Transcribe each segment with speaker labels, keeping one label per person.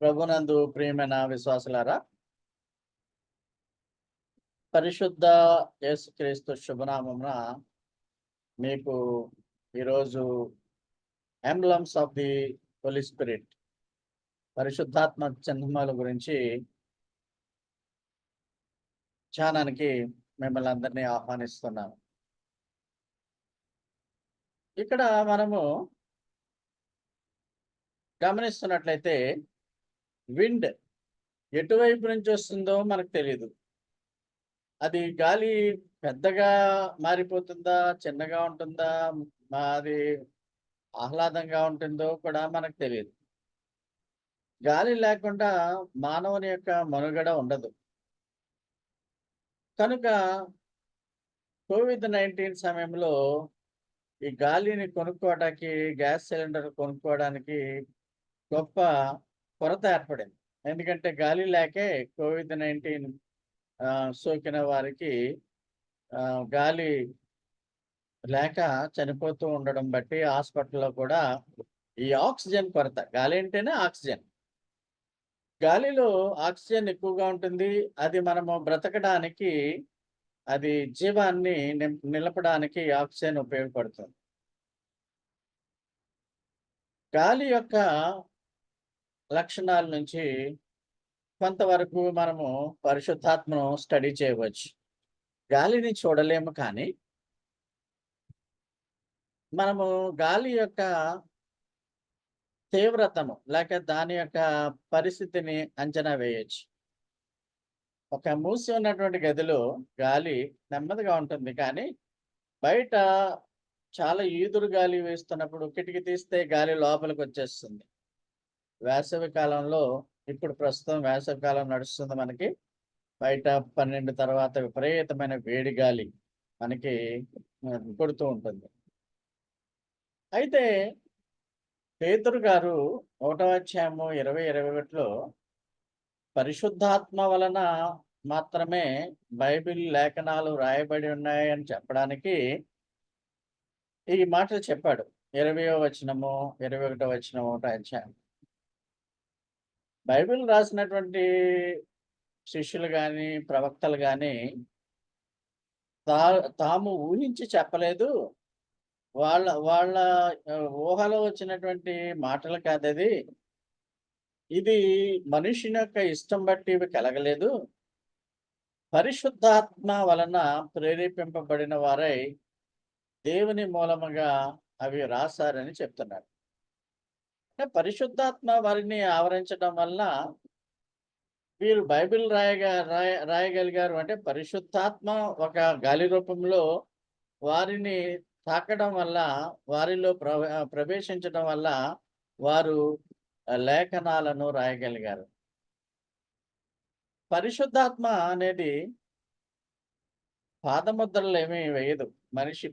Speaker 1: ప్రభునందు ప్రియమైన విశ్వాసులారా, పరిశుద్ధ యేసుక్రీస్తు శుభనామమున మీకు ఈరోజు emblems of the holy spirit, పరిశుద్ధాత్మ చిహ్నముల గురించి ధ్యానానికి మిమ్మల్ని అందరినీ ఆహ్వానిస్తున్నాను. ఇక్కడ మనము గమనిస్తున్నట్లయితే విండ్ ఎటువైపు నుంచి వస్తుందో మనకు తెలియదు. అది గాలి పెద్దగా మారిపోతుందా, చిన్నగా ఉంటుందా, అది ఆహ్లాదంగా ఉంటుందో కూడా మనకు తెలియదు. గాలి లేకుండా మానవుని యొక్క మనుగడ ఉండదు. కనుక కోవిడ్-19 సమయంలో ఈ గాలిని కొనుక్కోవడానికి, గ్యాస్ సిలిండర్ కొనుక్కోవడానికి గొప్ప కొరత ఏర్పడింది. ఎందుకంటే గాలి లేకే కోవిడ్-19 సోకిన వారికి గాలి లేక చనిపోతూ ఉండడం బట్టి హాస్పిటల్‌లో కూడా ఈ ఆక్సిజన్ కొరత. గాలి అంటేనే ఆక్సిజన్. గాలిలో ఆక్సిజన్ ఎక్కువగా ఉంటుంది. అది మనము బ్రతకడానికి, అది జీవాన్ని నిలపడానికి ఆక్సిజన్ ఉపయోగపడుతుంది. గాలి యొక్క లక్షణాల నుంచి కొంతవరకు మనము పరిశుద్ధాత్మను స్టడీ చేయవచ్చు. గాలిని చూడలేము కానీ, మనము గాలి యొక్క తీవ్రతను లేక దాని యొక్క పరిస్థితిని అంచనా వేయొచ్చు. ఒక మూసి ఉన్నటువంటి గదిలో గాలి నెమ్మదిగా ఉంటుంది కానీ, బయట చాలా ఈదురు గాలి వీస్తున్నప్పుడు కిటికీ తీస్తే గాలి లోపలికొచ్చేస్తుంది. వేసవి కాలంలో, ఇప్పుడు ప్రస్తుతం వేసవి కాలం నడుస్తుంది మనకి. బయట 12 తర్వాత విపరీతమైన వేడి గాలి మనకి కొడుతూ ఉంటుంది. అయితే పేతురు గారు 1వ అధ్యాయము 20, 21లో పరిశుద్ధాత్మ వలన మాత్రమే బైబిల్ లేఖనాలు రాయబడి ఉన్నాయని చెప్పడానికి ఈ మాటలు చెప్పాడు. 20వ వచనము, 21వ వచనం 1వ అధ్యాయం. బైబిల్ రాసినటువంటి శిష్యులు గాని, ప్రవక్తలు గాని తాము ఊహించి చెప్పలేదు. వాళ్ళ వాళ్ళ ఊహలో వచ్చినటువంటి మాటలు కాదది. ఇది మనుషుని యొక్క ఇష్టం బట్టి ఇవి కలగలేదు. పరిశుద్ధాత్మ వలన ప్రేరేపింపబడిన వారై దేవుని మూలముగా అవి రాశారని చెప్తున్నారు. అంటే పరిశుద్ధాత్మ వారిని ఆవరించడం వల్ల వీరు బైబిల్ రాయగలిగారు. అంటే పరిశుద్ధాత్మ ఒక గాలి రూపంలో వారిని తాకడం వల్ల, వారిలో ప్రవేశించడం వల్ల వారు లేఖనాలను రాయగలిగారు. పరిశుద్ధాత్మ అనేది పాదముద్రలు ఏమీ వేయదు.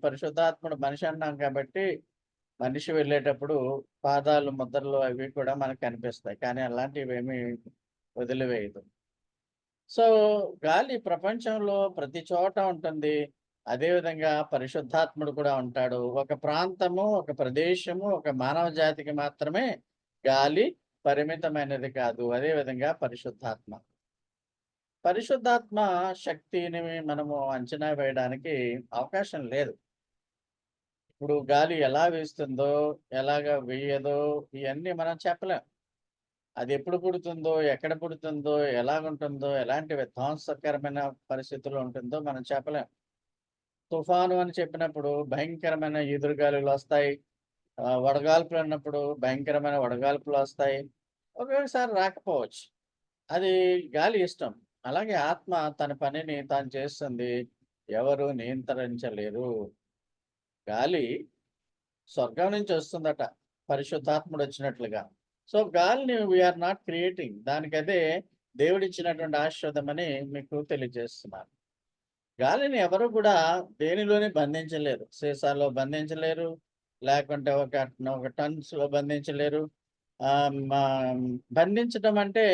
Speaker 1: పరిశుద్ధాత్ముడు మనిషి అన్నాం కాబట్టి, మనిషి వెళ్ళేటప్పుడు పాదాలు ముద్రలు అవి కూడా మనకు కనిపిస్తాయి. కానీ అలాంటివేమీ వదిలివేయదు. సో, గాలి ప్రపంచంలో ప్రతి చోట ఉంటుంది. అదేవిధంగా పరిశుద్ధాత్ముడు కూడా ఉంటాడు. ఒక ప్రాంతము, ఒక ప్రదేశము, ఒక మానవ జాతికి మాత్రమే గాలి పరిమితమైనది కాదు. అదేవిధంగా పరిశుద్ధాత్మ. పరిశుద్ధాత్మ శక్తిని మనము అంచనా వేయడానికి అవకాశం లేదు. ఇప్పుడు గాలి ఎలా వీస్తుందో, ఎలాగా వేయదో ఇయన్నీ మనం చెప్పలేం. అది ఎప్పుడు పుడుతుందో, ఎక్కడ పుడుతుందో, ఎలాగుంటుందో, ఎలాంటి విధ్వంసకరమైన పరిస్థితుల్లో ఉంటుందో మనం చెప్పలేం. తుఫాను అని చెప్పినప్పుడు భయంకరమైన ఈదురుగాలులొస్తాయి. వడగాల్పులన్నప్పుడు భయంకరమైన వడగాల్పులొస్తాయి. ఒక్కొక్కసారి రాకపోవచ్చు. అది గాలి ఇష్టం. అలాగే ఆత్మ తన పనిని తాను చేస్తుంది. ఎవరు నియంత్రించలేరు. గాలి స్వర్గం నుంచి వస్తుందట, పరిశుద్ధాత్ముడొచ్చినట్లుగా. సో, గాలిని వి ఆర్ నాట్ క్రియేటింగ్. దానికదే దేవుడిచ్చినటువంటి ఆశీర్వాదమని మీకు తెలియజేస్తున్నాను. గాలిని ఎవరు కూడా దేనిలోని బంధించలేరు. సీసాలో బంధించలేరు. లేకుంటే ఒక టన్స్‌లో బంధించలేరు. మా బంధించడం అంటే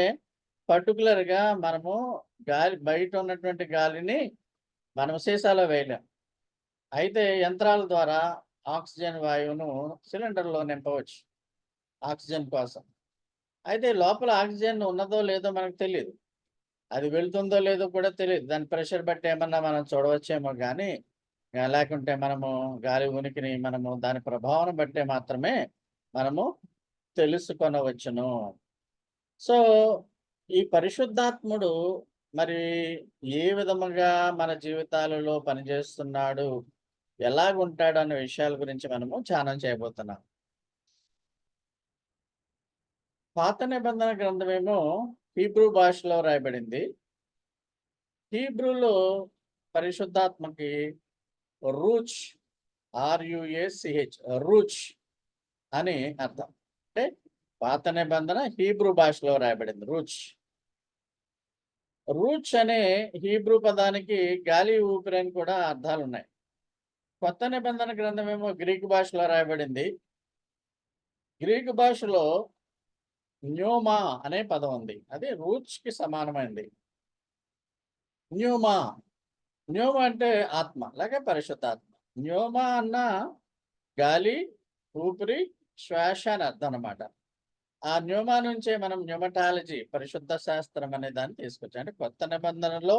Speaker 1: పర్టిక్యులర్‌గా మనము బయట ఉన్నటువంటి గాలిని మనం సీసాలో వేయలేం. అయితే యంత్రాల ద్వారా ఆక్సిజన్ వాయువును సిలిండర్‌లో నింపవచ్చు ఆక్సిజన్ కోసం. అయితే లోపల ఆక్సిజన్ ఉన్నదో లేదో మనకు తెలీదు. అది వెళ్తుందో లేదో కూడా తెలీదు. దాని ప్రెషర్ బట్టి ఏమన్నా మనం చూడవచ్చేమో గానీ, లేకుంటే మనము గాలి ఉనికిని మనము దాని ప్రభావం బట్టే మాత్రమే మనము తెలుసుకొనవచ్చును. సో, ఈ పరిశుద్ధాత్ముడు మరి ఏ విధముగా మన జీవితాలలో పనిచేస్తున్నాడు, ఎలాగుంటాడు అనే విషయాల గురించి మనము ధ్యానం చేయబోతున్నాం. పాత నిబంధన గ్రంథమేమో హీబ్రూ భాషలో రాయబడింది. హీబ్రూలో పరిశుద్ధాత్మకి రూచ్, ఆర్‌యుఏసీహెచ్ రూచ్ అని అర్థం. అంటే పాత నిబంధన హీబ్రూ భాషలో రాయబడింది రూచ్. రూచ్ అనే హీబ్రూ పదానికి గాలి, ఊపిరి అని కూడా అర్థాలున్నాయి. కొత్త నిబంధన గ్రంథమేమో గ్రీకు భాషలో రాయబడింది. గ్రీకు భాషలో న్యూమా అనే పదం ఉంది. అది రూచ్‌కి సమానమైనది. న్యూమా, న్యూమా అంటే ఆత్మ లేక పరిశుద్ధాత్మ. న్యూమా అన్న గాలి, ఊపిరి, శ్వాస అని అర్థం అన్నమాట. ఆ న్యూమా నుంచే మనం న్యూమటాలజీ పరిశుద్ధ శాస్త్రం అనే దాన్ని తీసుకొచ్చాం. అంటే కొత్త నిబంధనలో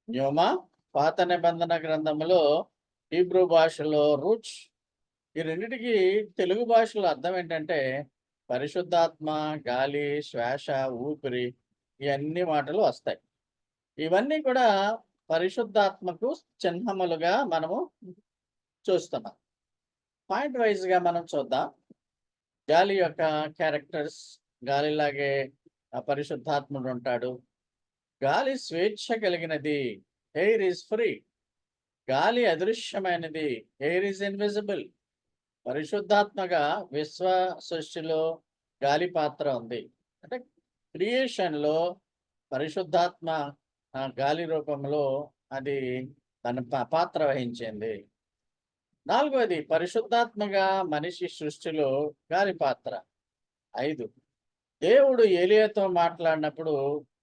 Speaker 1: న్యూమా, పాత నిబంధన గ్రంథములో హీబ్రూ భాషలో రూచ్. ఈ రెండిటికి తెలుగు భాషలో అర్థం ఏంటంటే పరిశుద్ధాత్మ, గాలి, శ్వాస, ఊపిరి ఇయన్నీ మాటలు వస్తాయి. ఇవన్నీ కూడా పరిశుద్ధాత్మకు చిహ్నములుగా మనము చూస్తున్నాం. పాయింట్ వైస్‌గా మనం చూద్దాం. గాలి యొక్క క్యారెక్టర్స్, గాలిలాగే పరిశుద్ధాత్ముడు ఉంటాడు. గాలి స్వేచ్ఛ కలిగినది. Air is free. గాలి అదృశ్యమైనది. Air is invisible. పరిశుద్ధాత్మగా విశ్వ సృష్టిలో గాలి పాత్ర ఉంది. అంటే క్రియేషన్‌లో పరిశుద్ధాత్మ గాలి రూపంలో అది తన పాత్ర వహించింది. నాలుగవది పరిశుద్ధాత్మగా మనిషి సృష్టిలో గాలి పాత్ర. 5 దేవుడు ఏలియాతో మాట్లాడినప్పుడు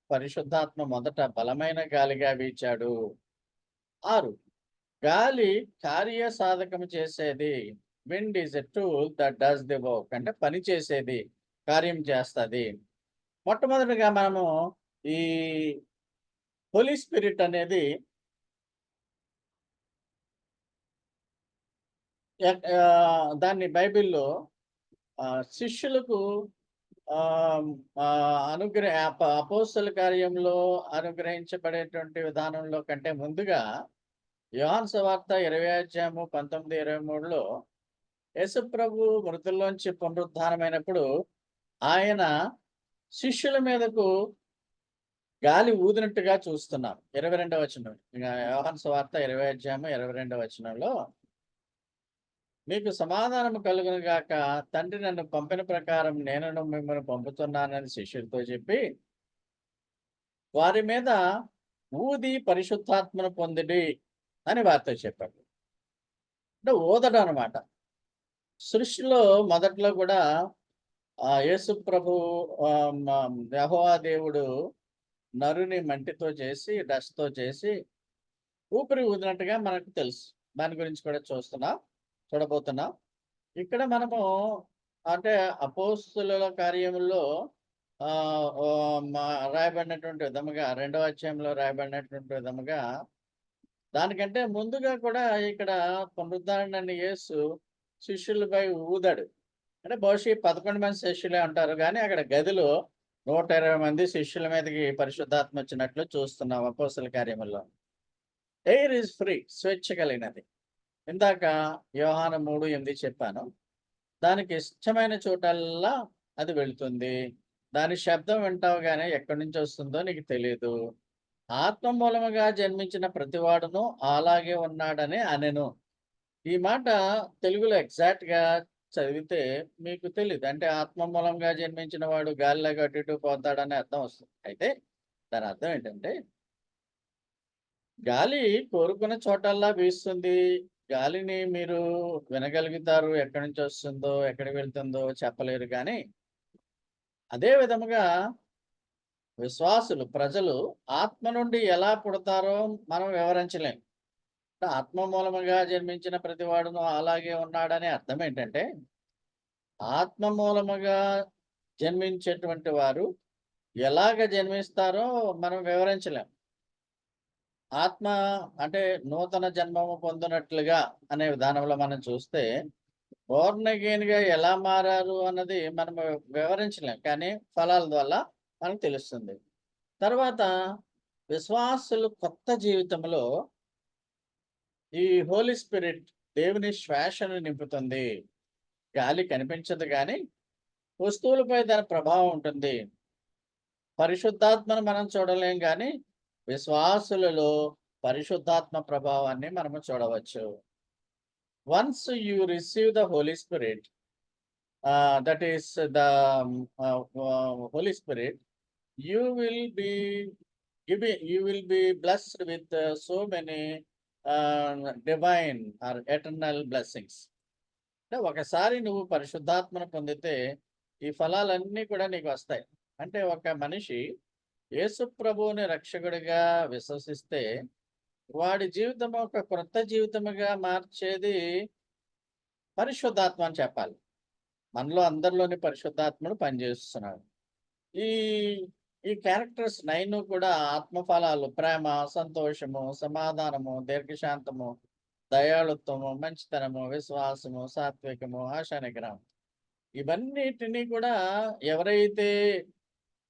Speaker 1: పరిశుద్ధాత్మ మొదట బలమైన గాలిగా వీచాడు. 6 గాలి కార్యసాధకము చేసేది. Wind is a tool that does the work. అంటే పని చేసేది, కార్యం చేస్తది. మొట్టమొదటిగా మనము ఈ హోలీ స్పిరిట్ అనేది దాన్ని బైబిల్‌లో శిష్యులకు ఆహ్, అపోస్తల కార్యంలో అనుగ్రహించబడేటువంటి విధానంలో కంటే ముందుగా యోహాను సువార్త 20 అధ్యాయము 19, 23లో యేసుప్రభు మృతుల్లోంచి పునరుద్ధానమైనప్పుడు ఆయన శిష్యుల మీదకు గాలి ఊదినట్టుగా చూస్తున్నాం. 22వ వచనం. యోహాను సువార్త 20 అధ్యాయము 22వ వచనంలో మీకు సమాధానము కలుగును గాక, తండ్రి నన్ను పంపిన ప్రకారం నేనును మిమ్మల్ని పంపుతున్నానని శిష్యులతో చెప్పి, వారి మీద ఊది పరిశుద్ధాత్మను పొందిడి అని వారితో చెప్పాడు. అంటే ఊదడం అనమాట. సృష్టిలో మొదట్లో కూడా యేసు ప్రభు యెహోవా దేవుడు నరుని మంటితో చేసి, డస్ట్‌తో చేసి ఊపిరి ఊదినట్టుగా మనకు తెలుసు. దాని గురించి కూడా చూడబోతున్నాం. ఇక్కడ మనము అంటే అపోస్తలుల కార్యముల్లో రాయబడినటువంటి విధముగా 2వ అధ్యాయంలో రాయబడినటువంటి విధముగా దానికంటే ముందుగా కూడా ఇక్కడ పునరుద్ధరణని యేసు శిష్యులపై ఊదాడు. అంటే బహుశా ఈ 11 మంది శిష్యులే ఉంటారు గానీ అక్కడ గదిలో 120 మంది శిష్యుల మీదకి పరిశుద్ధాత్మ వచ్చినట్లు చూస్తున్నాం అపోస్తల కార్యముల్లో. Air is free. స్వేచ్ఛ కలిగినది. ఇందాక యోహాను 3:8 చెప్పాను. దానికి ఇష్టమైన చోటల్లా అది వెళ్తుంది. దాని శబ్దం వింటావు గానీ ఎక్కడి నుంచి వస్తుందో నీకు తెలీదు. ఆత్మ మూలముగా జన్మించిన ప్రతివాడును అలాగే ఉన్నాడని అనెను. ఈ మాట తెలుగులో ఎగ్జాక్ట్‌గా చదివితే మీకు తెలీదు. అంటే ఆత్మ మూలంగా జన్మించిన వాడు గాలిలాగా అటు ఇటు పోతాడని అర్థం వస్తుంది. అయితే దాని అర్థం ఏంటంటే గాలి కోరుకున్న చోటల్లా వీస్తుంది. గాలిని మీరు వినగలుగుతారు. ఎక్కడి నుంచి వస్తుందో, ఎక్కడికి వెళ్తుందో చెప్పలేరు గానీ, అదే విధముగా విశ్వాసులు, ప్రజలు ఆత్మ నుండి ఎలా పుడతారో మనం వివరించలేం. ఆత్మ మూలముగా జన్మించిన ప్రతివాడును అలాగే ఉన్నాడనే అర్థం ఏంటంటే, ఆత్మ మూలముగా జన్మించేటువంటి వారు ఎలాగ జన్మిస్తారో మనం వివరించలేం. ఆత్మ అంటే నూతన జన్మము పొందినట్లుగా అనే విధానంలో మనం చూస్తే, బోర్న్ అగైన్‌గా ఎలా మారారు అన్నది మనం వివరించలేం. కానీ ఫలాల వల్ల మనకు తెలుస్తుంది. తర్వాత విశ్వాసులు కొత్త జీవితంలో ఈ హోలీ స్పిరిట్ దేవుని శ్వాసను నింపుతుంది. గాలి కనిపించదు గానీ, వస్తువులపై దాని ప్రభావం ఉంటుంది. పరిశుద్ధాత్మను మనం చూడలేం గానీ, విశ్వాసులలో పరిశుద్ధాత్మ ప్రభావాన్ని మనము చూడవచ్చు. Once you receive the holy spirit, that is the holy spirit, you will be you will be blessed with so many divine or eternal blessings. అంటే ఒకసారి నువ్వు పరిశుద్ధాత్మను పొందితే, ఈ ఫలాలన్నీ కూడా నీకు వస్తాయి. అంటే ఒక మనిషి యేసు ప్రభువుని రక్షకుడిగా విశ్వసిస్తే, వాడి జీవితం ఒక క్రొత్త జీవితముగా మార్చేది పరిశుద్ధాత్మ అని చెప్పాలి. మనలో అందరిలోని పరిశుద్ధాత్ముడు పనిచేస్తున్నాడు. ఈ ఈ క్యారెక్టర్స్ 9 కూడా ఆత్మఫలాలు ప్రేమ, సంతోషము, సమాధానము, దీర్ఘశాంతము, దయాళుత్వము, మంచితనము, విశ్వాసము, సాత్వికము, ఆశానిగ్రహం. ఇవన్నిటిని కూడా ఎవరైతే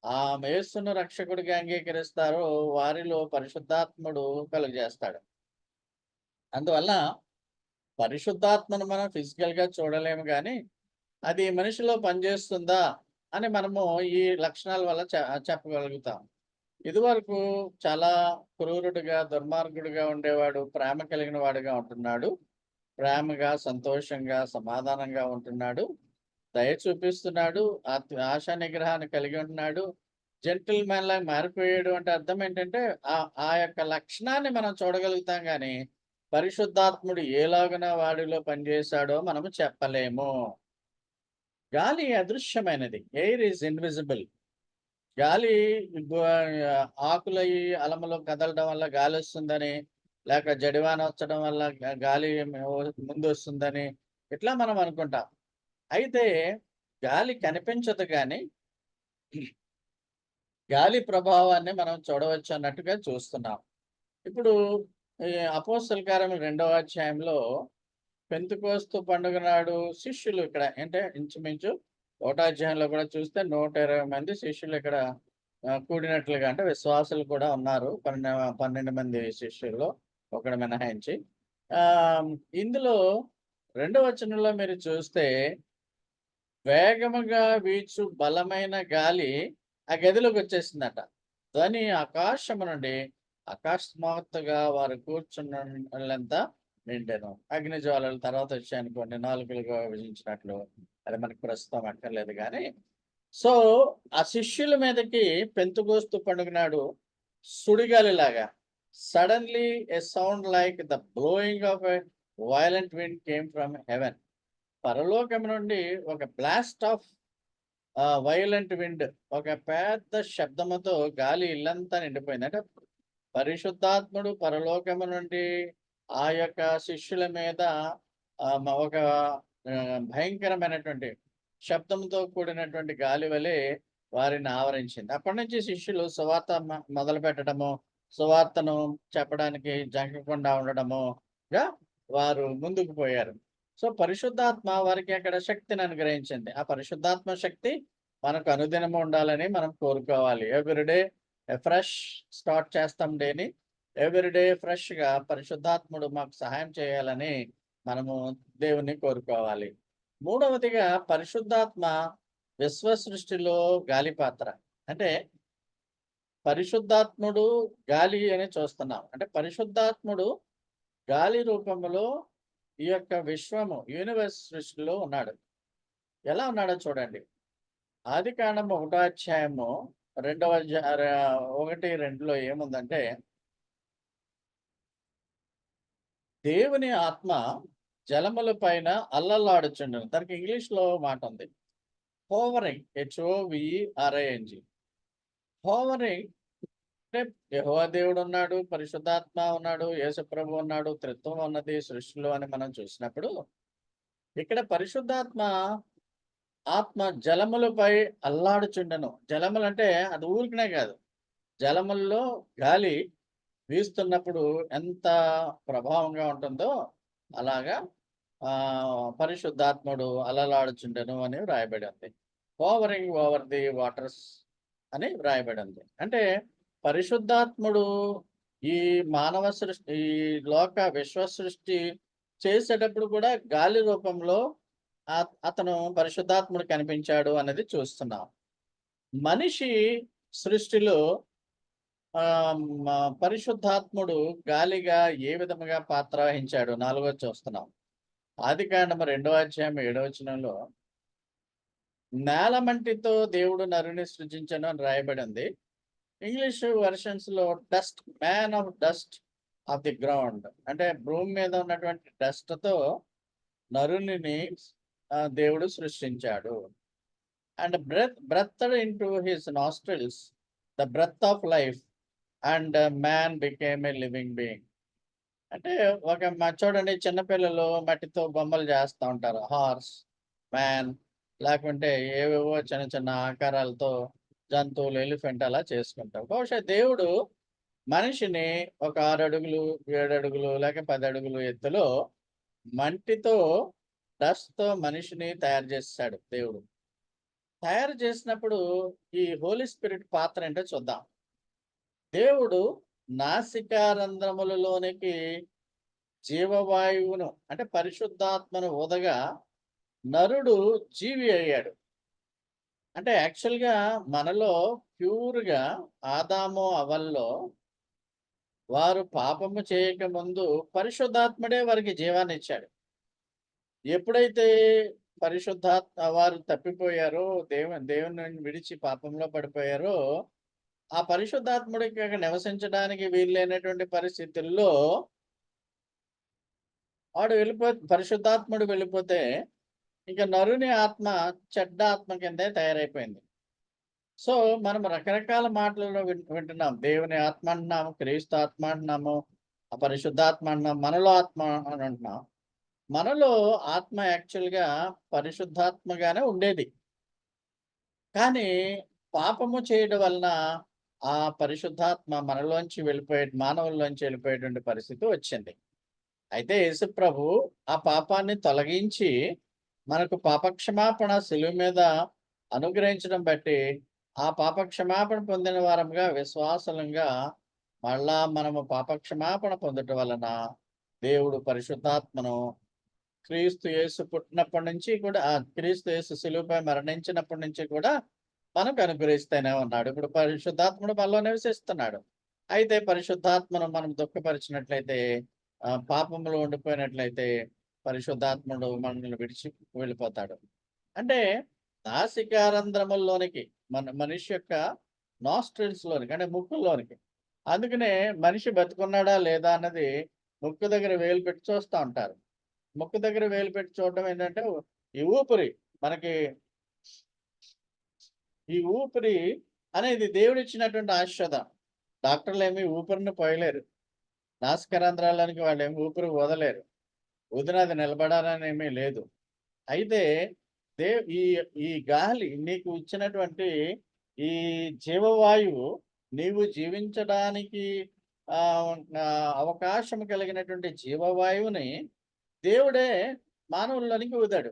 Speaker 1: ఆ యేసును రక్షకుడిగా అంగీకరిస్తారో వారిలో పరిశుద్ధాత్ముడు కలుగజేస్తాడు. అందువల్ల పరిశుద్ధాత్మను మనం ఫిజికల్‌గా చూడలేము గానీ, అది మనిషిలో పనిచేస్తుందా అని మనము ఈ లక్షణాల వల్ల చెప్పగలుగుతాం. ఇదివరకు చాలా క్రూరుడుగా, దుర్మార్గుడుగా ఉండేవాడు ప్రేమ కలిగిన వాడుగా ఉంటున్నాడు. ప్రేమగా, సంతోషంగా, సమాధానంగా ఉంటున్నాడు. దయ చూపిస్తున్నాడు. ఆశా నిగ్రహాన్ని కలిగి ఉంటున్నాడు. జెంటిల్‌మ్యాన్‌లాగా మారిపోయాడు అంటే అర్థం ఏంటంటే, ఆ యొక్క లక్షణాన్ని మనం చూడగలుగుతాం గానీ, పరిశుద్ధాత్ముడు ఎలాగున వాడిలో పనిచేశాడో మనము చెప్పలేము. గాలి అదృశ్యమైనది. Air is invisible. గాలి ఆకులయి అలములో కదలడం వల్ల గాలొస్తుందని, లేక జడివాన వచ్చడం వల్ల గాలి ముందొస్తుందని ఇట్లా మనం అనుకుంటాం. అయితే గాలి కనిపించదు గానీ, గాలి ప్రభావాన్ని మనం చూడవచ్చు అన్నట్టుగా చూస్తున్నాం. ఇప్పుడు ఈ అపోస్తల కార్యములు 2వ అధ్యాయంలో పెంతెకోస్తు పండుగ నాడు శిష్యులు ఇక్కడ అంటే ఇంచుమించు ఒకటో అధ్యాయంలో కూడా చూస్తే 120 మంది శిష్యులు ఇక్కడ కూడినట్లుగా అంటే విశ్వాసులు కూడా ఉన్నారు. 12 మంది శిష్యుల్లో ఒకడు మినహాయించి. ఇందులో 2వ వచనంలో మీరు చూస్తే వేగముగా వీచు బలమైన గాలి ఆ గదిలోకొచ్చేసిందట. ధ్వని ఆకాశము నుండి అకస్మాత్తుగా వారు కూర్చున్నోళ్ళంతా నిండెను. అగ్నిజ్వాలలు తర్వాత వచ్చాయనుకోండి, నాలుకలుగా విభజించినట్లు. అది మనకు ప్రస్తుతం అక్కర్లేదు గానీ, సో, ఆ శిష్యుల మీదకి పెంతెకోస్తు పండుగ నాడు సుడిగాలిలాగా suddenly a sound like the blowing of a violent wind came from heaven. పరలోకం నుండి ఒక బ్లాస్ట్ ఆఫ్ వయలెంట్ విండ్, ఒక పెద్ద శబ్దముతో గాలి ఇల్లంతా నిండిపోయింది. అంటే పరిశుద్ధాత్ముడు పరలోకము నుండి ఆ యొక్క శిష్యుల మీద ఒక భయంకరమైనటువంటి శబ్దంతో కూడినటువంటి గాలి వలె వారిని ఆవరించింది. అప్పటినుంచి శిష్యులు సువార్త మొదలుపెట్టడము, సువార్తను చెప్పడానికి జంకకుండా ఉండడముగా వారు ముందుకు పోయారు. సో, పరిశుద్ధాత్మ వారికి అక్కడ శక్తిని అనుగ్రహించింది. ఆ పరిశుద్ధాత్మ శక్తి మనకు అనుదినము ఉండాలని మనం కోరుకోవాలి. ఎవ్రీ డే ఫ్రెష్ స్టార్ట్ చేస్తాం డేని. ఎవ్రీ డే ఫ్రెష్‌గా పరిశుద్ధాత్ముడు మాకు సహాయం చేయాలని మనము దేవుణ్ణి కోరుకోవాలి. మూడవదిగా పరిశుద్ధాత్మ విశ్వ సృష్టిలో గాలి పాత్ర. అంటే పరిశుద్ధాత్ముడు గాలి అని చూస్తున్నాం. అంటే పరిశుద్ధాత్ముడు గాలి రూపంలో ఈ యొక్క విశ్వము యూనివర్స్ సృష్టిలో ఉన్నాడు. ఎలా ఉన్నాడో చూడండి. ఆదికాండము 1వ అధ్యాయము 1, 2లో ఏముందంటే, దేవుని ఆత్మ జలముల పైన అల్లల్లాడుచుండెను. దానికి ఇంగ్లీష్‌లో మాట ఉంది. Hovering, HOVERING. హోవరింగ్ అంటే యెహోవా దేవుడున్నాడు, పరిశుద్ధాత్మ ఉన్నాడు, యేసుప్రభు ఉన్నాడు, త్రిత్వం ఉన్నది సృష్టిలో అని మనం చూసినప్పుడు, ఇక్కడ పరిశుద్ధాత్మ ఆత్మ జలములపై అల్లాడుచుండెను. జలములంటే అది ఊరికనే కాదు. జలముల్లో గాలి వీస్తున్నప్పుడు ఎంత ప్రభావంగా ఉంటుందో అలాగా పరిశుద్ధాత్ముడు అలలాడుచుండెను అని వ్రాయబడి ఉంది. ఓవరింగ్ ఓవర్ ది వాటర్స్ అని వ్రాయబడి ఉంది. అంటే పరిశుద్ధాత్ముడు ఈ మానవ సృష్టి, ఈ లోక విశ్వ సృష్టి చేసేటప్పుడు కూడా గాలి రూపంలో అతను పరిశుద్ధాత్ముడు కనిపించాడు అనేది చూస్తున్నాం. మనిషి సృష్టిలో పరిశుద్ధాత్ముడు గాలిగా ఏ విధముగా పాత్ర వహించాడు 4 చూస్తున్నాం. ఆదికాండము 2 అధ్యాయం 7 వచనంలో నేల మంటితో దేవుడు నరుని సృజించెను అని రాయబడింది. ఇంగ్లీష్ వెర్షన్స్‌లో man of dust of the ground, అంటే భూమి మీద ఉన్నటువంటి డస్ట్‌తో నరునిని దేవుడు సృష్టించాడు. And breathed into his nostrils the breath of life and man became a living being. అంటే చూడండి, చిన్నపిల్లలు మట్టితో బొమ్మలు చేస్తూ ఉంటారు. హార్స్, మ్యాన్, లేకుంటే ఏవేవో చిన్న చిన్న ఆకారాలతో జంతువులు, ఎలిఫెంట్ అలా చేసుకుంటారు. బహుశా దేవుడు మనిషిని ఒక 6 అడుగులు, 7 అడుగులు లేక 10 అడుగులు ఎత్తులో మంటితో, డస్ట్‌తో మనిషిని తయారు చేసేసాడు దేవుడు. తయారు చేసినప్పుడు ఈ హోలీ స్పిరిట్ పాత్ర ఏంటో చూద్దాం. దేవుడు నాసికారంధ్రములలోనికి జీవవాయువును అంటే పరిశుద్ధాత్మను ఊదగా నరుడు జీవి అయ్యాడు. అంటే యాక్చువల్‌గా మనలో ప్యూర్‌గా ఆదాము, అవ్వల్లో వారు పాపము చేయకముందు పరిశుద్ధాత్ముడే వారికి జీవాన్నిచ్చాడు. ఎప్పుడైతే వారు తప్పిపోయారో, దేవుని విడిచి పాపంలో పడిపోయారో, ఆ పరిశుద్ధాత్ముడికి అక్కడ నివసించడానికి వీల్లేనటువంటి పరిస్థితుల్లో పరిశుద్ధాత్ముడు వెళ్ళిపోతే ఇక నరుని ఆత్మ చెడ్డ ఆత్మ కిందే తయారైపోయింది. సో, మనం రకరకాల మాటలలో వింటున్నాం. దేవుని ఆత్మ అంటున్నాము, క్రీస్తు ఆత్మ అంటున్నాము, పరిశుద్ధాత్మ అంటున్నాం, మనలో ఆత్మ అని అంటున్నాం. మనలో ఆత్మ యాక్చువల్‌గా పరిశుద్ధాత్మగానే ఉండేది. కానీ పాపము చేయడం వలన ఆ పరిశుద్ధాత్మ మానవుల్లోంచి వెళ్ళిపోయేటువంటి పరిస్థితి వచ్చింది. అయితే యేసుప్రభు ఆ పాపాన్ని తొలగించి మనకు పాపక్షమాపణ శిలువ మీద అనుగ్రహించడం బట్టి, ఆ పాపక్షమాపణ పొందిన వారముగా విశ్వాసులంగా మళ్ళా మనము పాపక్షమాపణ పొందటం వలన దేవుడు పరిశుద్ధాత్మను క్రీస్తు యేసు పుట్టినప్పటి నుంచి కూడా, క్రీస్తు యేసు శిలువపై మరణించినప్పటి నుంచి కూడా మనకు అనుగ్రహిస్తూనే ఉన్నాడు. ఇప్పుడు పరిశుద్ధాత్ముడు మనలో నివసిస్తున్నాడు. అయితే పరిశుద్ధాత్మను మనం దుఃఖపరిచినట్లయితే, పాపంలో ఉండిపోయినట్లయితే పరిశుద్ధాత్ముడు మనల్ని విడిచి వెళ్ళిపోతాడు. అంటే నాసికారంధ్రముల్లోనికి, మనిషి యొక్క నాస్ట్రిల్స్‌లోనికి, అంటే ముక్కుల్లోనికి. అందుకనే మనిషి బతికున్నాడా లేదా అన్నది ముక్కు దగ్గర వేలు పెట్టి చూస్తా ఉంటారు. ముక్కు దగ్గర వేలు పెట్టి చూడడం ఏంటంటే, ఈ ఊపిరి మనకి ఈ ఊపిరి అనేది దేవుడిచ్చినటువంటి ఆశీర్వాదం. డాక్టర్లేమి ఊపిరిని పోయలేరు. నాసికారంధ్రాలకి వాళ్ళేమి ఊపిరి ఊదలేరు. ఊదినా అది నిలబడాలని ఏమీ లేదు. అయితే ఈ ఈ గాలి నీకు ఇచ్చినటువంటి ఈ జీవవాయువు నీవు జీవించడానికి అవకాశం కలిగినటువంటి జీవవాయువుని దేవుడే మానవుల్లోనికి ఊదాడు.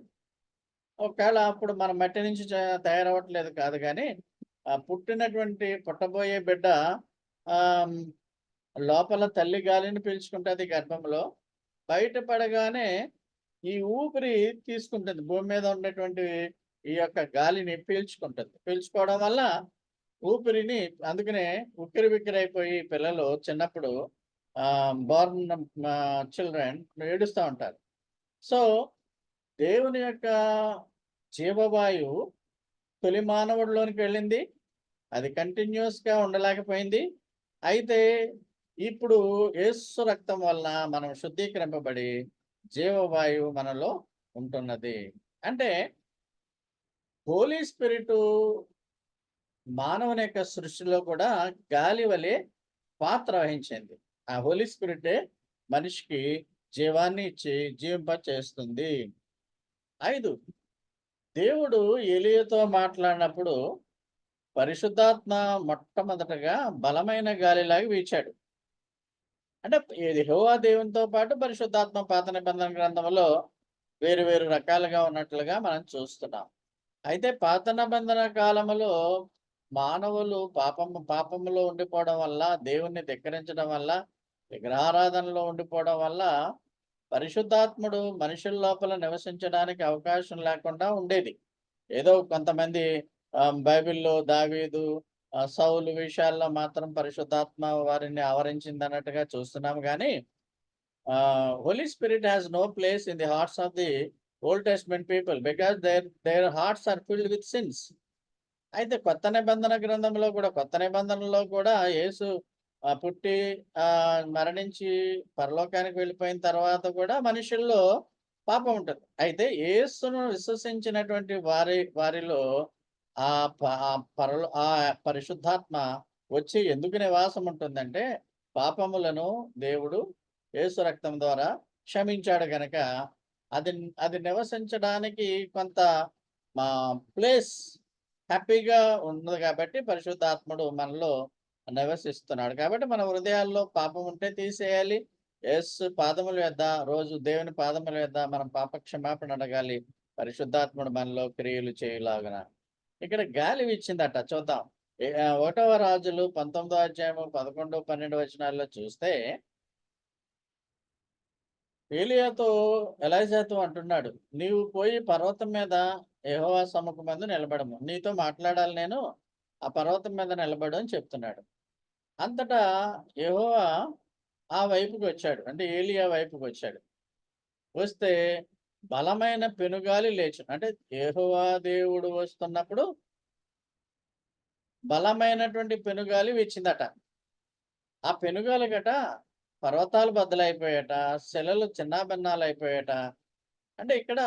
Speaker 1: ఒకవేళ అప్పుడు మనం మట్టి నుంచి తయారవ్వట్లేదు కాదు గానీ, పుట్టబోయే బిడ్డ ఆహ్, లోపల తల్లి గాలిని పీల్చుకుంటది గర్భంలో. బయట పడగానే ఈ ఊపిరి తీసుకుంటుంది. భూమి మీద ఉన్నటువంటి ఈ యొక్క గాలిని పీల్చుకుంటుంది. పీల్చుకోవడం వల్ల ఊపిరిని, అందుకనే ఉక్కిరిబిక్కిరైపోయి పిల్లలు చిన్నప్పుడు బోర్న్ చిల్డ్రన్ ఏడుస్తా ఉంటారు. సో, దేవుని యొక్క జీవవాయువు తొలి మానవుడిలోనికి వెళ్ళింది. అది కంటిన్యూయస్‌గా ఉండలేకపోయింది. అయితే ఇప్పుడు యేసు రక్తం వలన మనం శుద్ధీకరింపబడి జీవవాయువు మనలో ఉంటున్నది. అంటే హోలీ స్పిరిటు మానవుని యొక్క సృష్టిలో కూడా గాలి వలె పాత్ర వహించింది. ఆ హోలీ స్పిరిటే మనిషికి జీవాన్ని ఇచ్చి జీవింపచేస్తుంది. 5 దేవుడు ఎలీయాతో మాట్లాడినప్పుడు పరిశుద్ధాత్మ మొట్టమొదటగా బలమైన గాలిలాగా వీచాడు. అంటే యెహోవా దేవునితో పాటు పరిశుద్ధాత్మ పాత నిబంధన గ్రంథంలో వేరు వేరు రకాలుగా ఉన్నట్లుగా మనం చూస్తున్నాం. అయితే పాత నిబంధన కాలములో మానవులు పాపములో ఉండిపోవడం వల్ల, దేవుణ్ణి ధిక్కరించడం వల్ల, విగ్రహారాధనలో ఉండిపోవడం వల్ల పరిశుద్ధాత్ముడు మనుషుల లోపల నివసించడానికి అవకాశం లేకుండా ఉండేది. ఏదో కొంతమంది బైబిల్‌లో దావీదు, సౌలు విషయాల్లో మాత్రం పరిశుద్ధాత్మ వారిని ఆవరించిందన్నట్టుగా చూస్తున్నాము గానీ, holy spirit has no place in the hearts of the old testament people because their hearts are filled with sins. అయితే కొత్త నిబంధనలో కూడా యేసు పుట్టి, మరణించి పరలోకానికి వెళ్ళిపోయిన తర్వాత కూడా మనుషుల్లో పాపం ఉంటది. అయితే యేసును విశ్వసించినటువంటి వారిలో ఆ ప ఆ ఆ పరిశుద్ధాత్మ వచ్చి ఎందుకు నివాసం ఉంటుందంటే, పాపములను దేవుడు యేసు రక్తం ద్వారా క్షమించాడు గనక, అది అది నివసించడానికి కొంత ప్లేస్ హ్యాపీగా ఉన్నది కాబట్టి పరిశుద్ధాత్ముడు మనలో నివసిస్తున్నాడు. కాబట్టి మన హృదయాల్లో పాపం ఉంటే తీసేయాలి. యేసు పాదముల యొద్ద రోజు దేవుని పాదముల యొద్ద మనం పాప క్షమాపణ అడగాలి. పరిశుద్ధాత్ముడు మనలో క్రియలు చేయులాగున. ఇక్కడ గాలి వీచిందట చూద్దాం. 1వ రాజులు 19వ అధ్యాయము 11, 12 వచనాల్లో చూస్తే ఏలీయాతో ఎలీషాతో అంటున్నాడు, "నీవు పోయి పర్వతం మీద యెహోవా సముఖమందు నిలబడము. నీతో మాట్లాడాలి నేను. ఆ పర్వతం మీద నిలబడు" అని చెప్తున్నాడు. అంతటా యెహోవా ఆ వైపుకొచ్చాడు. అంటే ఏలీయా వైపుకొచ్చాడు. వస్తే బలమైన పెనుగాలి లేచెను. అంటే యెహోవా దేవుడు వస్తున్నప్పుడు బలమైనటువంటి పెనుగాలి వీచిందట. ఆ పెనుగాలి గట పర్వతాలు బద్దలైపోయాట. శిలలు చిన్నాభిన్నాలైపోయాట. అంటే ఇక్కడ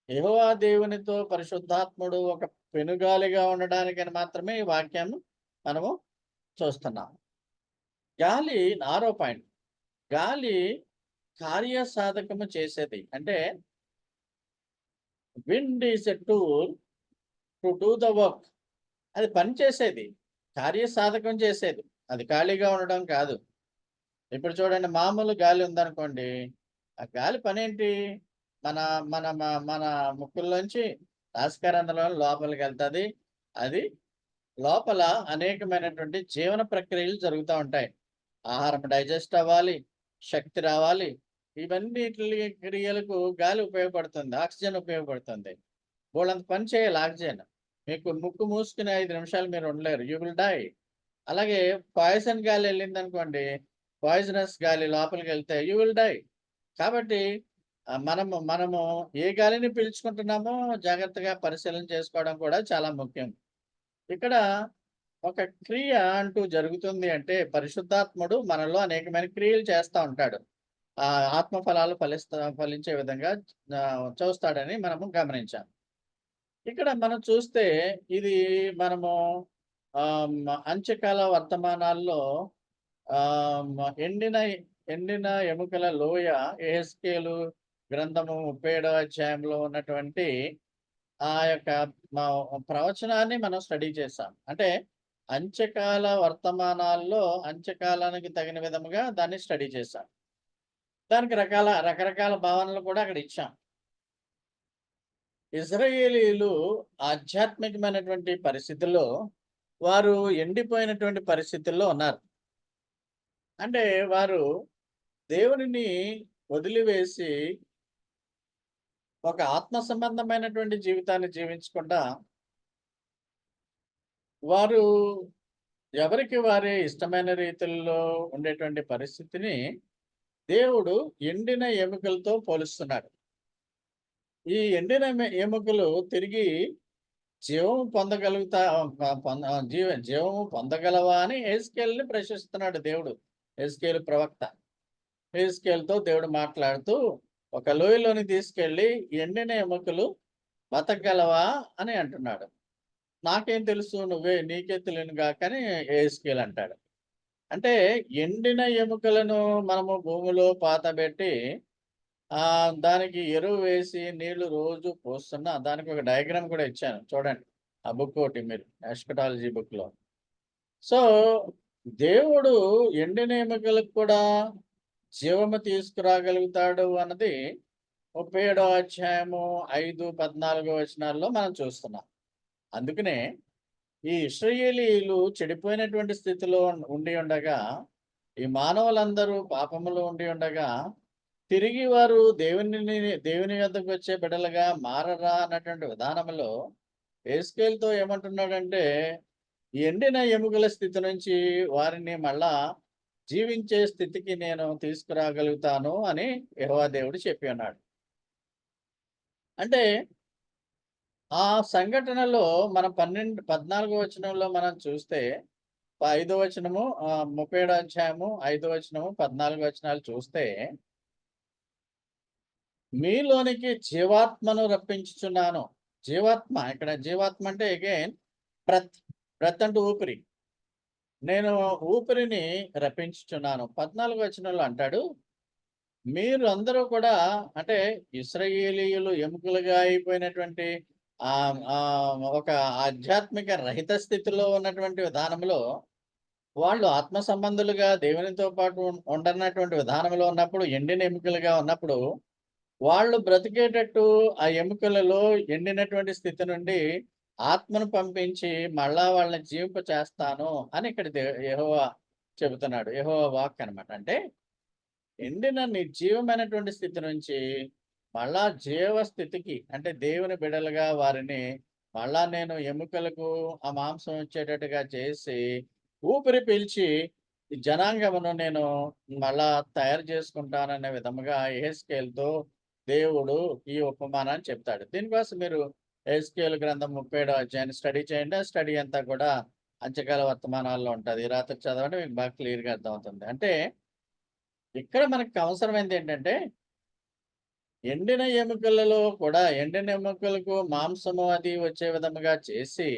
Speaker 1: యెహోవా దేవునితో పరిశుద్ధాత్ముడు ఒక పెనుగాలిగా ఉండడానికని మాత్రమే ఈ వాక్యాన్ని మనము చూస్తున్నాం. గాలి 6వ పాయింట్. గాలి కార్యసాధకము చేసేది. అంటే wind is a tool to do the work. అది పని చేసేది. కార్యసాధకం చేసేది. అది ఖాళీగా ఉండడం కాదు. ఇప్పుడు చూడండి, మామూలు గాలి ఉందనుకోండి, ఆ గాలి పనేంటి? మన మన మ మన ముక్కుల్లోంచి నాసికారంధ్రంలో లోపలికెళ్తది. అది లోపల అనేకమైనటువంటి జీవన ప్రక్రియలు జరుగుతా ఉంటాయి. ఆహారం డైజెస్ట్ అవ్వాలి, శక్తి రావాలి. ఇవన్నిటిలి క్రియలకు గాలి ఉపయోగపడుతుంది. ఆక్సిజన్ ఉపయోగపడుతుంది. బోలెడంత పని చేయాలి ఆక్సిజన్. మీకు ముక్కు మూసుకొని 5 నిమిషాలు మీరు ఉండలేరు. You will die. అలాగే పాయిజన్ గాలి ఎళ్ళిందనుకోండి, పాయిజనస్ గాలి లోపలికెళ్తే యూ విల్ డై. కాబట్టి మనము ఏ గాలిని పీల్చుకుంటున్నామో జాగ్రత్తగా పరిశీలన చేసుకోవడం కూడా చాలా ముఖ్యం. ఇక్కడ ఒక క్రియ అంటూ జరుగుతుంది అంటే పరిశుద్ధాత్ముడు మనలో అనేకమైన క్రియలు చేస్తా ఉంటాడు. ఆత్మ ఫలాలు ఫలించే విధంగా చూస్తాడని మనము గమనించాం. ఇక్కడ మనం చూస్తే ఇది మనము అంత్యకాల వర్తమానాల్లో ఎండిన ఎండిన ఎముకల లోయ, యెహెజ్కేలు గ్రంథము 37వ అధ్యాయంలో ఉన్నటువంటి ఆ యొక్క ప్రవచనాన్ని మనం స్టడీ చేశాం. అంటే అంత్యకాల వర్తమానాల్లో అంత్యకాలానికి తగిన విధముగా దాన్ని స్టడీ చేశాం. దానికి రకరకాల భావనలు కూడా అక్కడ ఇచ్చాం. ఇజ్రాయేలీలు ఆధ్యాత్మికమైనటువంటి పరిస్థితుల్లో వారు ఎండిపోయినటువంటి పరిస్థితుల్లో ఉన్నారు. అంటే వారు దేవునిని వదిలివేసి ఒక ఆత్మ సంబంధమైనటువంటి జీవితాన్ని జీవించకుండా వారు ఎవరికి వారే ఇష్టమైన రీతుల్లో ఉండేటువంటి పరిస్థితిని దేవుడు ఎండిన ఎముకలతో పోలుస్తున్నాడు. ఈ ఎండిన ఎముకలు తిరిగి జీవము పొందగలుగుతా జీవము పొందగలవా అని యెహెజ్కేలుని ప్రశ్నిస్తున్నాడు దేవుడు. యెహెజ్కేలు ప్రవక్త. యెహెజ్కేలుతో దేవుడు మాట్లాడుతూ ఒక లోయలోని తీసుకెళ్ళి ఎండిన ఎముకలు బతకగలవా అని అంటున్నాడు. నాకేం తెలుసు, నీకే తెలియను గాక అని యెహెజ్కేలు అంటాడు. అంటే ఎండిన ఎముకలను మనము భూమిలో పాతబెట్టి దానికి ఎరువు వేసి నీళ్లు రోజు పోస్తున్నా. దానికి ఒక డయాగ్రామ్ కూడా ఇచ్చాను చూడండి. ఆ బుక్ ఒకటి మీరు ఎస్కటాలజీ బుక్‌లో. సో, దేవుడు ఎండిన ఎముకలకు కూడా జీవము తీసుకురాగలుగుతాడు అన్నది 37 అధ్యాయము 5, 14 వచనాల్లో మనం చూస్తున్నాం. అందుకనే ఈ ఇశ్రాయేలీయులు చెడిపోయినటువంటి స్థితిలో ఉండి ఉండగా, ఈ మానవులందరూ పాపములో ఉండి ఉండగా, తిరిగి వారు దేవుని యొద్దకు వచ్చే బిడ్డలుగా మారరా అన్నటువంటి విధానంలో యెహెజ్కేలుతో ఏమంటున్నాడంటే, ఎండిన ఎముకల స్థితి నుంచి వారిని మళ్ళా జీవించే స్థితికి నేను తీసుకురాగలుగుతాను అని యెహోవా దేవుడు చెప్పి ఉన్నాడు. అంటే ఆ సంఘటనలో మనం 14 వచనంలో మనం చూస్తే, 5 వచనము 37 అధ్యాయము 5 వచనము 14 వచనాలు చూస్తే, మీలోనికి జీవాత్మను రప్పించుచున్నాను. జీవాత్మ ఇక్కడ జీవాత్మ అంటే అగైన్ బ్రెత్. బ్రెత్ అంటే ఊపిరి. నేను ఊపిరిని రప్పించుచున్నాను. 14 వచనంలో అంటాడు, మీరు అందరూ కూడా అంటే ఇశ్రాయేలీయులు ఎముకలుగా అయిపోయినటువంటి ఒక ఆధ్యాత్మిక రహిత స్థితిలో ఉన్నటువంటి విధానంలో, వాళ్ళు ఆత్మ సంబంధులుగా దేవునితో పాటు ఉండనటువంటి విధానంలో ఉన్నప్పుడు, ఎండిన ఎముకలుగా ఉన్నప్పుడు, వాళ్ళు బ్రతికేటట్టు ఆ ఎముకలలో ఎండినటువంటి స్థితి నుండి ఆత్మను పంపించి మళ్ళా వాళ్ళని జీవింప చేస్తాను అని ఇక్కడ యెహోవా చెబుతున్నాడు. యెహోవా వాక్ అనమాట. అంటే ఎండిన నిర్జీవమైనటువంటి స్థితి నుంచి మళ్ళా జీవ స్థితికి అంటే దేవుని బిడలుగా వారిని మళ్ళా నేను ఎముకలకు ఆ మాంసం వచ్చేటట్టుగా చేసి ఊపిరి పీల్చి ఈ జనాంగమును నేను మళ్ళా తయారు చేసుకుంటాననే విధముగా యెహెజ్కేలుతో దేవుడు ఈ ఉపమానాన్ని చెప్తాడు. దీనికోసం మీరు యెహెజ్కేలు గ్రంథం 37 అధ్యాయాన్ని స్టడీ చేయండి. ఆ స్టడీ అంతా కూడా అంత్యకాల వర్తమానాల్లో ఉంటది. రాత్రి చదవండి మీకు బాగా క్లియర్‌గా అర్థమవుతుంది. అంటే ఇక్కడ మనకు అవసరమైంది ఏంటంటే, ఎండిన ఎముకలలో కూడా ఎండిన ఎముకలకు మాంసము అది వచ్చే విధముగా చేసి,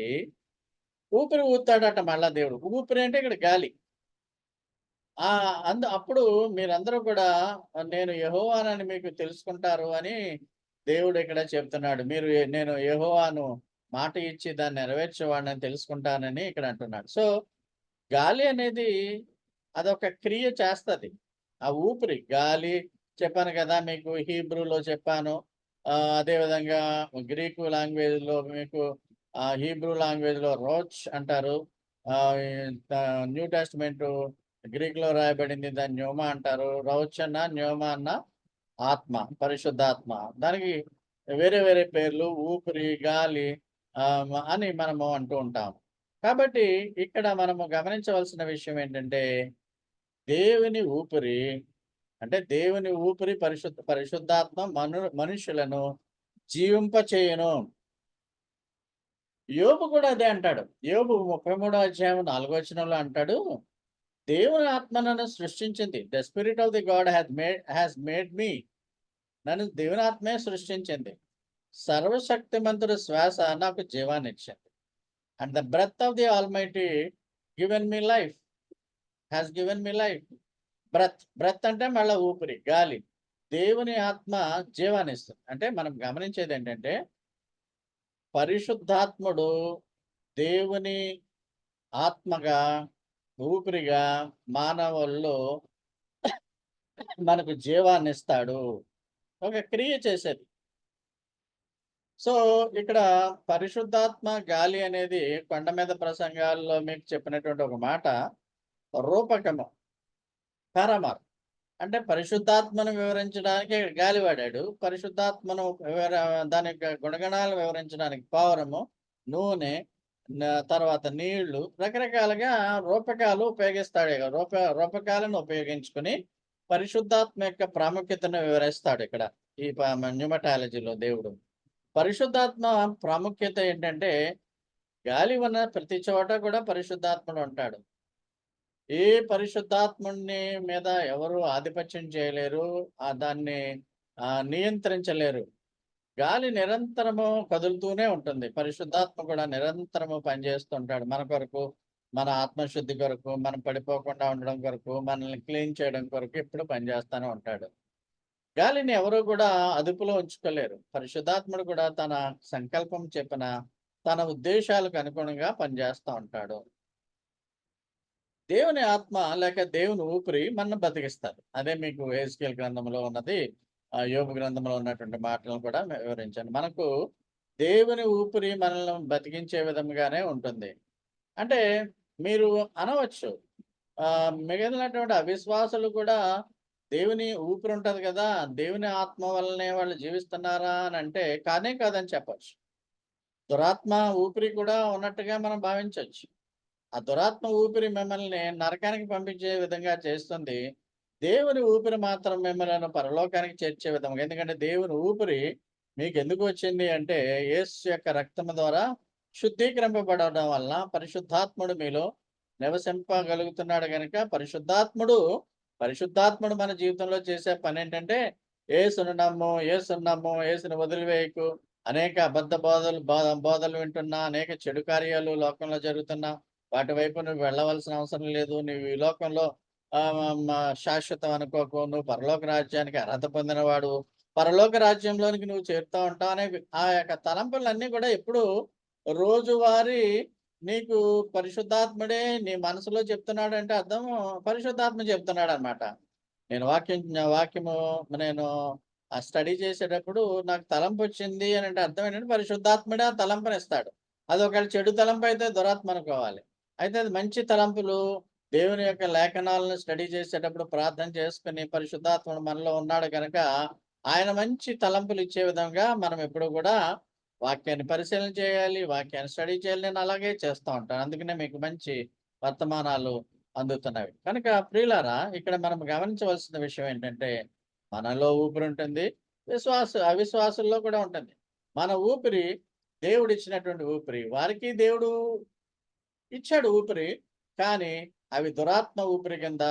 Speaker 1: ఊపిరి ఊదుతాడట మళ్ళా దేవుడు. ఊపిరి అంటే ఇక్కడ గాలి. అప్పుడు మీరందరూ కూడా నేను యెహోవానని మీకు తెలుసుకుంటారు అని దేవుడు ఇక్కడ చెప్తున్నాడు. నేను యెహోవాను మాట ఇచ్చి దాన్ని నెరవేర్చేవాడినని తెలుసుకుంటానని ఇక్కడ అంటున్నాడు. సో, గాలి అనేది అదొక క్రియ చేస్తది. ఆ ఊపిరి గాలి చెప్పాను కదా! మీకు హీబ్రూలో చెప్పాను. అదేవిధంగా గ్రీకు లాంగ్వేజ్‌లో మీకు హీబ్రూ లాంగ్వేజ్‌లో రోచ్ అంటారు. ఆహ్, ఈ త న్యూ టెస్టమెంటు గ్రీక్‌లో రాయబడింది దాన్ని న్యూమా అంటారు. రౌచ్ అన్న, న్యూమా అన్న ఆత్మ, పరిశుద్ధాత్మ. దానికి వేరే వేరే పేర్లు ఊపిరి, గాలి అని మనము అంటూ ఉంటాం. కాబట్టి ఇక్కడ మనము గమనించవలసిన విషయం ఏంటంటే, దేవుని ఊపిరి అంటే దేవుని ఊపిరి పరిశుద్ధాత్మ మనుషులను జీవింపచేయును. యోబు కూడా అదే అంటాడు. యోబు 33 అధ్యాయం 4 వచనంలో అంటాడు, దేవుని ఆత్మ నన్ను సృష్టించింది. The spirit of the God has made me. నన్ను దేవుని ఆత్మే సృష్టించింది. సర్వశక్తిమంతుడి శ్వాస నాకు జీవాన్నిచ్చింది. And the breath of the almighty given me life. Given me life. Breath అంటే మళ్ళా ఊపిరి, గాలి. దేవుని ఆత్మ జీవాన్నిస్తుంది. అంటే మనం గమనించేదేంటంటే, పరిశుద్ధాత్ముడు దేవుని ఆత్మగా, ఊపిరిగా మానవుల్లో మనకు జీవాన్నిస్తాడు. ఒక క్రియ చేసేది. సో, ఇక్కడ పరిశుద్ధాత్మ, గాలి అనేది కొండ మీద ప్రసంగాల్లో మీకు చెప్పినటువంటి ఒక మాట రూపకము. పారామార్. అంటే పరిశుద్ధాత్మను వివరించడానికి గాలి వాడాడు. పరిశుద్ధాత్మను దాని యొక్క గుణగణాలు వివరించడానికి పావురము, నూనె, తర్వాత నీళ్లు రకరకాలుగా రూపకాలు ఉపయోగిస్తాడు. రూపకాలను ఉపయోగించుకొని పరిశుద్ధాత్మ యొక్క ప్రాముఖ్యతను వివరిస్తాడు ఇక్కడ. ఈ న్యూమటాలజీలో దేవుడు. పరిశుద్ధాత్మ ప్రాముఖ్యత ఏంటంటే, గాలి ఉన్న ప్రతి చోట కూడా పరిశుద్ధాత్ముడు ఉంటాడు. ఏ పరిశుద్ధాత్ముడిని మీద ఎవరు ఆధిపత్యం చేయలేరు. దాన్ని నియంత్రించలేరు. గాలి నిరంతరము కదులుతూనే ఉంటుంది. పరిశుద్ధాత్మ కూడా నిరంతరము పనిచేస్తుంటాడు. మన కొరకు, మన ఆత్మశుద్ధి కొరకు, మనం పడిపోకుండా ఉండడం కొరకు, మనల్ని క్లీన్ చేయడం కొరకు ఎప్పుడు పనిచేస్తూనే ఉంటాడు. గాలిని ఎవరు కూడా అదుపులో ఉంచుకోలేరు. పరిశుద్ధాత్ముడు కూడా తన సంకల్పం చొప్పున, తన ఉద్దేశాలకు అనుగుణంగా పనిచేస్తా ఉంటాడు. దేవుని ఆత్మ లేక దేవుని ఊపిరి మనల్ని బతికిస్తారు. అదే మీకు యెహెజ్కేలు గ్రంథంలో ఉన్నది. యోబు గ్రంథంలో ఉన్నటువంటి మాటలను కూడా వివరించాను. మనకు దేవుని ఊపిరి మనల్ని బతికించే విధంగానే ఉంటుంది. అంటే మీరు అనవచ్చు, మిగిలినటువంటి అవిశ్వాసులు కూడా దేవుని ఊపిరి ఉంటది కదా! దేవుని ఆత్మ వల్లనే వాళ్ళు జీవిస్తున్నారా అనంటే, కానే కాదని చెప్పొచ్చు. దురాత్మ ఊపిరి కూడా ఉన్నట్టుగా మనం భావించొచ్చు. ఆ దురాత్మ ఊపిరి మిమ్మల్ని నరకానికి పంపించే విధంగా చేస్తుంది. దేవుని ఊపిరి మాత్రం మిమ్మలను పరలోకానికి చేర్చే విధంగా. ఎందుకంటే దేవుని ఊపిరి మీకెందుకు వచ్చింది అంటే, యేసు యొక్క రక్తము ద్వారా శుద్ధీకరింపబడడం వలన పరిశుద్ధాత్ముడు మీలో నివసింపగలుగుతున్నాడు గనుక, పరిశుద్ధాత్ముడు మన జీవితంలో చేసే పనేంటంటే, యేసును నమ్ము, యేసును నమ్ము, యేసుని వదిలివేయకు. అనేక అబద్ధ బోధలు వింటున్నా, అనేక చెడు కార్యాలు లోకంలో జరుగుతున్నా వాటి వైపు నువ్వు వెళ్ళవలసిన అవసరం లేదు. నువ్వు ఈ లోకంలో శాశ్వతం అనుకోకు. నువ్వు పరలోక రాజ్యానికి అర్హత పొందినవాడు. పరలోక రాజ్యంలోనికి నువ్వు చేరుతా ఉంటావు అనే ఆ యొక్క తలంపులన్నీ కూడా ఎప్పుడూ రోజువారీ నీకు పరిశుద్ధాత్ముడే నీ మనసులో చెప్తున్నాడంటే అర్థం పరిశుద్ధాత్మ చెప్తున్నాడనమాట. నేను వాక్యము నేను స్టడీ చేసేటప్పుడు నాకు తలంపొచ్చింది అనంటే అర్థం ఏంటంటే పరిశుద్ధాత్ముడే ఆ తలంపునిస్తాడు. అది ఒకవేళ చెడు తలంపయితే దురాత్మ అనుకోవాలి. అయితే అది మంచి తలంపులు దేవుని యొక్క లేఖనాలను స్టడీ చేసేటప్పుడు ప్రార్థన చేసుకొని పరిశుద్ధాత్ముడు మనలో ఉన్నాడు గనక, ఆయన మంచి తలంపులు ఇచ్చే విధంగా మనం ఎప్పుడూ కూడా వాక్యాన్ని పరిశీలన చేయాలి, వాక్యాన్ని స్టడీ చేయాలి. నేను అలాగే చేస్తా ఉంటాను. అందుకనే మీకు మంచి వర్తమానాలు అందుతున్నవి. కనుక ప్రియులారా, ఇక్కడ మనం గమనించవలసిన విషయం ఏంటంటే, మనలో ఊపిరుంటుంది. అవిశ్వాసుల్లో కూడా ఉంటుంది. మన ఊపిరి దేవుడిచ్చినటువంటి ఊపిరి. వారికి దేవుడు ఇచ్చాడు ఊపిరి. కానీ అవి దురాత్మ ఊపిరి కింద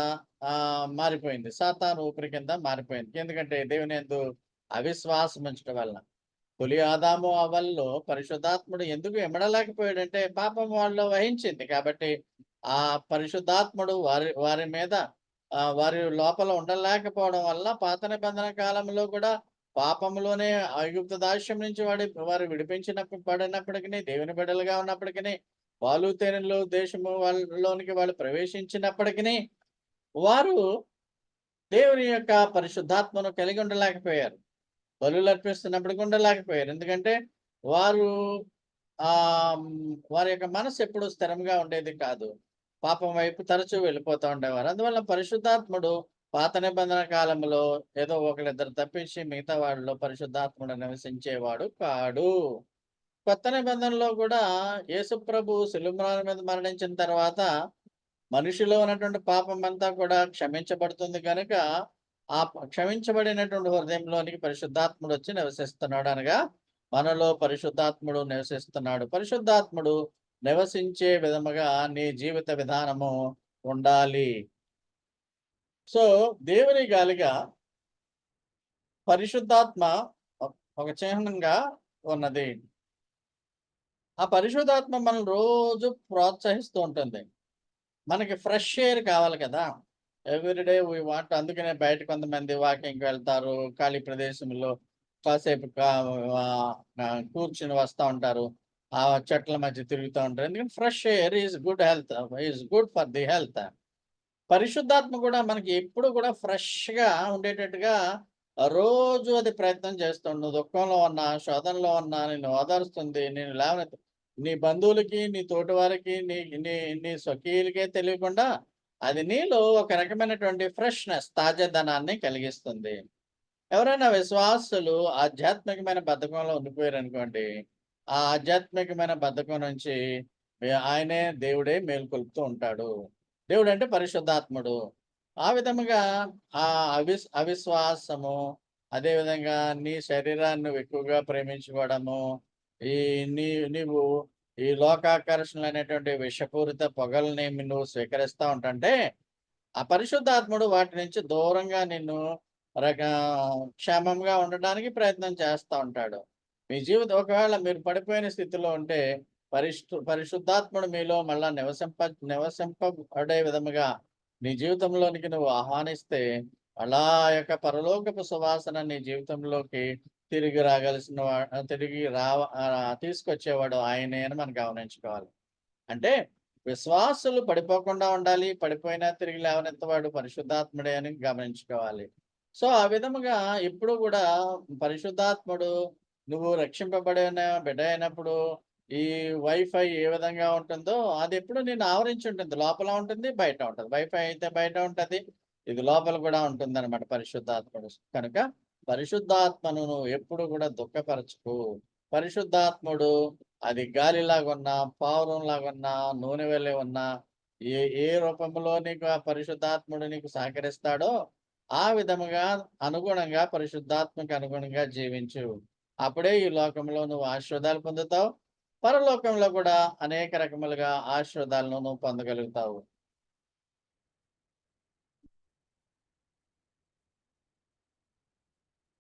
Speaker 1: మారిపోయింది. సాతాను ఊపిరి కింద మారిపోయింది. ఎందుకంటే దేవుని యందు అవిశ్వాసం ఉంచడం వలన. తొలి ఆదాము అవ్వల్లో పరిశుద్ధాత్ముడు ఎందుకు ఇమడలేకపోయాడంటే పాపం వాళ్ళలో వహించింది. కాబట్టి ఆ పరిశుద్ధాత్ముడు వారి వారి మీద వారి లోపల ఉండలేకపోవడం వల్ల పాత నిబంధన కాలంలో కూడా పాపంలోనే ఐగుప్తు దాస్యం నుంచి వారు పడినప్పటికిని దేవుని బిడ్డలుగా ఉన్నప్పటికిని పాలు తేనెలు దేశము వాళ్ళలోనికి వాళ్ళు ప్రవేశించినప్పటికిని వారు దేవుని యొక్క పరిశుద్ధాత్మను కలిగి ఉండలేకపోయారు. బలులర్పిస్తున్నప్పటికి ఉండలేకపోయారు. ఎందుకంటే వారు వారి యొక్క మనసు ఎప్పుడూ స్థిరంగా ఉండేది కాదు. పాపం వైపు తరచూ వెళ్ళిపోతూ ఉండేవారు. అందువల్ల పరిశుద్ధాత్ముడు పాత నిబంధన కాలంలో ఏదో ఒకళ్ళిద్దరు తప్పించి మిగతా వాళ్ళలో పరిశుద్ధాత్ముడు నివసించేవాడు కాడు. కొత్త నిబంధనలో కూడా యేసుప్రభు శిలువ మీద మరణించిన తర్వాత మనిషిలో ఉన్నటువంటి పాపం అంతా కూడా క్షమించబడుతుంది కనుక, క్షమించబడినటువంటి హృదయంలోనికి పరిశుద్ధాత్ముడు వచ్చి నివసిస్తున్నాడు అనగా, మనలో పరిశుద్ధాత్ముడు నివసిస్తున్నాడు. పరిశుద్ధాత్ముడు నివసించే విధముగా నీ జీవిత విధానము ఉండాలి. సో, దేవుని గాలిగా పరిశుద్ధాత్మ ఒక చిహ్నంగా ఉన్నది. ఆ పరిశుద్ధాత్మ మనల్ని రోజు ప్రోత్సహిస్తూ ఉంటుంది. మనకి ఫ్రెష్ ఎయిర్ కావాలి కదా! ఎవ్రీ డే వి వాంట్, అందుకనే బయట కొంతమంది వాకింగ్‌కి వెళ్తారు. ఖాళీ ప్రదేశంలో కాసేపు కూర్చొని వస్తా ఉంటారు. ఆ చెట్ల మధ్య తిరుగుతా ఉంటారు. ఎందుకంటే fresh air is good for the health. పరిశుద్ధాత్మ కూడా మనకి ఎప్పుడు కూడా ఫ్రెష్‌గా ఉండేటట్టుగా రోజు అది ప్రయత్నం చేస్తుంది. నువ్వు దుఃఖంలో ఉన్నా, శోధనలో ఉన్నా నిన్ను ఓదారుస్తుంది. నిన్ను నీ బంధువులకి, నీ తోటివారికి, నీ నీ నీ స్వకీయులకే తెలియకుండా అది నీలో ఒక రకమైనటువంటి ఫ్రెష్‌నెస్, తాజాదనాన్ని కలిగిస్తుంది. ఎవరైనా విశ్వాసులు ఆధ్యాత్మికమైన బద్ధకంలో ఉండిపోయారనుకోండి, ఆ ఆధ్యాత్మికమైన బద్ధకం నుంచి ఆయనే దేవుడే మేలుకొలుపుతూ ఉంటాడు. దేవుడంటే పరిశుద్ధాత్ముడు. ఆ విధముగా ఆ అవిశ్వాసము, అదేవిధంగా నీ శరీరాన్ని నువ్వు ఎక్కువగా ప్రేమించుకోవడము, ఈ నీవు ఈ లోకాకర్షణలనేటువంటి విషపూరిత పొగల్ని నువ్వు స్వీకరిస్తా ఉంటంటే, ఆ పరిశుద్ధాత్ముడు వాటి నుంచి దూరంగా నిన్ను రక క్షేమంగా ఉండడానికి ప్రయత్నం చేస్తా ఉంటాడు. మీ జీవితం ఒకవేళ మీరు పడిపోయిన స్థితిలో ఉంటే, పరిశుద్ధాత్ముడు మీలో మళ్ళా నివసింపబడే విధముగా నీ జీవితంలోనికి నువ్వు ఆహ్వానిస్తే, అలా యొక్క పరలోకపు సువాసన నీ జీవితంలోకి తిరిగి తీసుకొచ్చేవాడు ఆయనే అని మనం గమనించుకోవాలి. అంటే విశ్వాసులు పడిపోకుండా ఉండాలి. పడిపోయినా తిరిగి లేవనెత్తేవాడు పరిశుద్ధాత్ముడే అని గమనించుకోవాలి. సో, ఆ విధముగా ఎప్పుడు గూడా పరిశుద్ధాత్ముడు నువ్వు రక్షింపబడిన బిడ్డ అయినప్పుడు ఈ వైఫై ఏ విధంగా ఉంటుందో అదెప్పుడు నిన్ను ఆవరించి ఉంటుంది. లోపల ఉంటుంది, బయట ఉంటది. వైఫై అయితే బయట ఉంటది. ఇది లోపల కూడా ఉంటుందనమాట పరిశుద్ధాత్ముడు. కనుక పరిశుద్ధాత్మను నువ్వు ఎప్పుడు గూడా దుఃఖపరచకు. పరిశుద్ధాత్ముడు అది గాలిలాగున్నా, పావురంలాగున్నా, నూనె వలె ఉన్నా, ఏ ఏ రూపంలో నీకు ఆ పరిశుద్ధాత్ముడు నీకు సహకరిస్తాడో, ఆ విధముగా అనుగుణంగా పరిశుద్ధాత్మకు అనుగుణంగా జీవించు. అప్పుడే ఈ లోకంలో నువ్వు ఆశీర్వాదాలు పొందుతావు. పరలోకంలో కూడా అనేక రకములుగా ఆశీర్వాదాలను నువ్వు పొందగలుగుతావు.